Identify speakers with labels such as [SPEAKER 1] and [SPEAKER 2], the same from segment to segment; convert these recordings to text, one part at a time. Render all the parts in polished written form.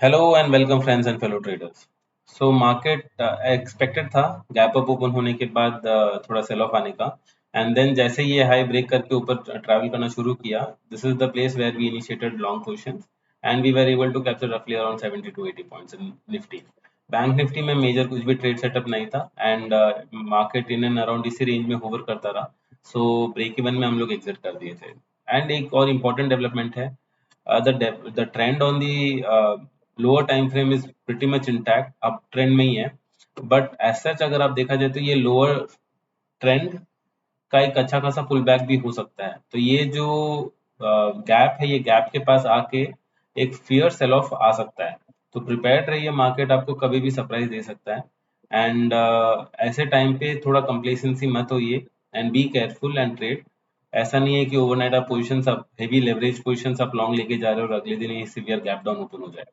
[SPEAKER 1] Hello and welcome friends and fellow traders. So market expected था gap up open होने के बाद थोड़ा सेल ऑफ आने का। एंड देन जैसे ये हाई ब्रेक करके ऊपर ट्रैवल करना शुरू किया, this is the place where we initiated long positions and we were able to capture रफली around 70 to 80 points in Nifty. Bank Nifty में मेजर कुछ भी ट्रेड सेटअप नहीं था and market in and around इसी रेंज में होवर करता रहा। सो ब्रेक इवन में हम लोग एग्जिट कर दिए थे। एंड एक और इम्पोर्टेंट डेवलपमेंट है, the trend on the lower time frame is pretty much intact, अब ट्रेंड में ही है। बट एज सच अगर आप देखा जाए तो ये लोअर ट्रेंड का एक अच्छा खासा पुल बैक भी हो सकता है। तो ये जो गैप है, ये गैप के पास आके एक फियर सेल ऑफ आ सकता है। तो प्रिपेयर्ड रहिए, मार्केट आपको कभी भी सरप्राइज दे सकता है। एंड ऐसे टाइम पे थोड़ा कंप्लेसेंसी मत होइए and be careful and trade. ऐसा नहीं है कि ओवरनाइट आप पोजीशंस, आप हेवी लेवरेज पोजीशंस आप लॉन्ग लेके जा रहे हो और अगले दिन ये सीवियर गैप डाउन ओपन हो जाए।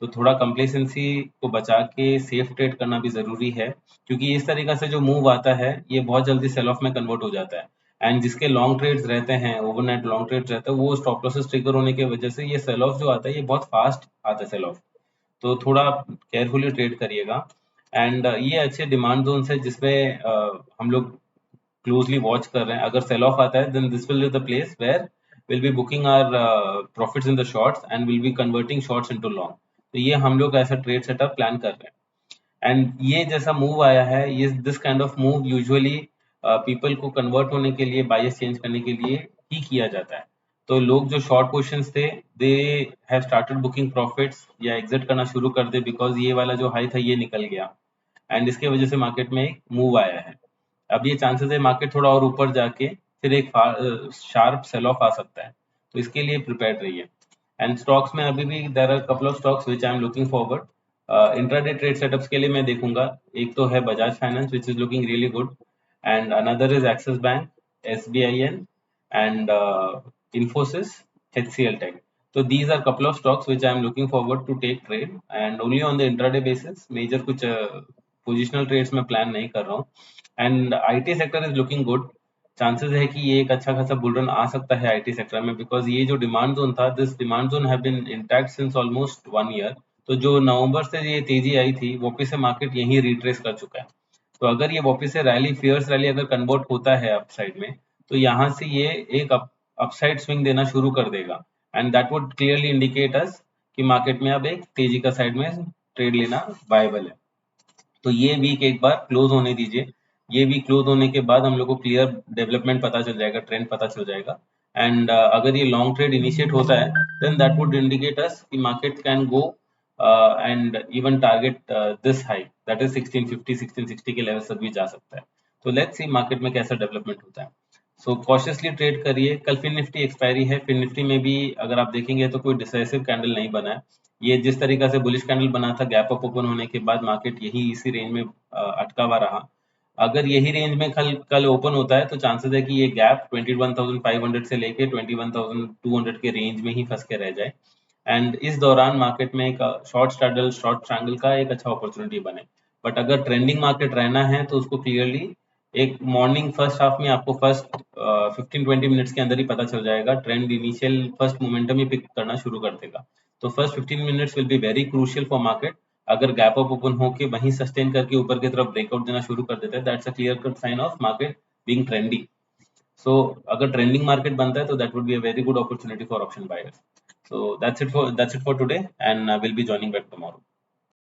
[SPEAKER 1] तो थोड़ा कंप्लेसेंसी को बचा के सेफ ट्रेड करना भी जरूरी है, क्योंकि इस तरीका से जो मूव आता है ये बहुत जल्दी सेल ऑफ में कन्वर्ट हो जाता है। एंड जिसके लॉन्ग ट्रेड्स रहते हैं, ओवरनाइट लॉन्ग ट्रेड्स रहते हैं, वो स्टॉप लॉसेस ट्रिगर होने की वजह से ये सेल ऑफ जो आता है ये बहुत फास्ट आता है सेल ऑफ। तो थोड़ा केयरफुली ट्रेड करिएगा। एंड ये अच्छे डिमांड जोन है जिसमें हम लोग क्लोजली वॉच कर रहे हैं। अगर सेल ऑफ आता है then this will be the place where will be booking our profits in the shorts and will be converting shorts into long. तो ये हम लोग ऐसा ट्रेड सेटअप प्लान कर रहे हैं। एंड ये जैसा मूव आया है, ये this kind of move usually people को कन्वर्ट होने के लिए, बायस चेंज करने के लिए ही किया जाता है। तो लोग जो शॉर्ट पोजीशंस थे, they have started booking profits या एग्जिट करना शुरू कर दे, बिकॉज ये वाला जो हाई था ये निकल गया एंड इसके वजह से मार्केट में एक मूव आया है। अब ये चांसेस है मार्केट थोड़ा और ऊपर जाके फिर एक शार्प सेल ऑफ आ सकता है। तो इसके लिए प्रिपेयर्ड रहिए। एंड स्टॉक्स में अभी भी there are couple of stocks which I am looking forward intraday trade setups के लिए मैं देखूंगा। एक तो है Bajaj finance which is looking really good, and another is Axis bank, SBIN, एंड Infosys, HCL Tech. So these are couple of stocks which I am looking forward to take trade, and only on the intraday basis. Major कुछ positional trades में plan नहीं कर रहा हूँ। And IT sector is looking good. Chances है कि ये एक अच्छा खासा बुल रन आ सकता है IT सेक्टर में, बिकॉज ये जो डिमांड जोन था, this demand zone have been intact since almost 1 year. तो जो नवंबर से ये तेजी आई थी, वापस से मार्केट यही रिट्रेस कर चुका है। तो अगर ये वापस से रैली, फियर्स रैली अगर कन्वर्ट होता है अपसाइड में, तो यहाँ से ये एक अपसाइड स्विंग देना शुरू कर देगा। And that would clearly indicate us कि मार्केट में अब एक तेजी का साइड में ट्रेड लेना वायबल है। तो ये वीक एक बार क्लोज होने दीजिए। ये वीक क्लोज होने के बाद हम लोग को क्लियर डेवलपमेंट पता चल जाएगा, ट्रेंड पता चल जाएगा। एंड अगर ये लॉन्ग ट्रेड इनिशिएट होता है, then that would indicate us कि market can go and even target this high, that is 1650 1660 के लेवल तक भी जा सकता है। तो लेट्स सी मार्केट में कैसा डेवलपमेंट होता है। सो कॉशियसली ट्रेड करिए। कल फिन निफ्टी एक्सपायरी है। फिन निफ्टी में भी अगर आप देखेंगे तो कोई डिसाइसिव कैंडल नहीं बना है। ये जिस तरीका से बुलिश कैंडल बना था, गैप अप ओपन होने के बाद मार्केट यही इसी रेंज में अटका हुआ रहा। अगर यही रेंज में कल कल ओपन होता है तो चांसेस है कि ये गैप 21,500 से लेके 21,200 के रेंज में ही फंस के रह जाए। एंड इस दौरान मार्केट में एक शॉर्ट स्ट्रैडल, शॉर्ट ट्रायंगल का एक अच्छा अपॉर्चुनिटी बने। बट अगर ट्रेंडिंग मार्केट रहना है तो उसको क्लियरली एक मॉर्निंग फर्स्ट हाफ में आपको फर्स्ट 15-20 मिनट्स के अंदर ही पता चल जाएगा। ट्रेंड इनिशियल फर्स्ट मोमेंटम ही पिक करना शुरू कर देगा। तो first 15 minutes will be very crucial for market. अगर गैप अप ओपन होके वहीं सस्टेन करके ऊपर की तरफ ब्रेकआउट देना शुरू कर देता है, that's a clear cut sign of market being trendy. So अगर ट्रेंडिंग मार्केट बनता है तो that would be a very good opportunity for option buyers. So that's it for today, and we'll be joining back tomorrow.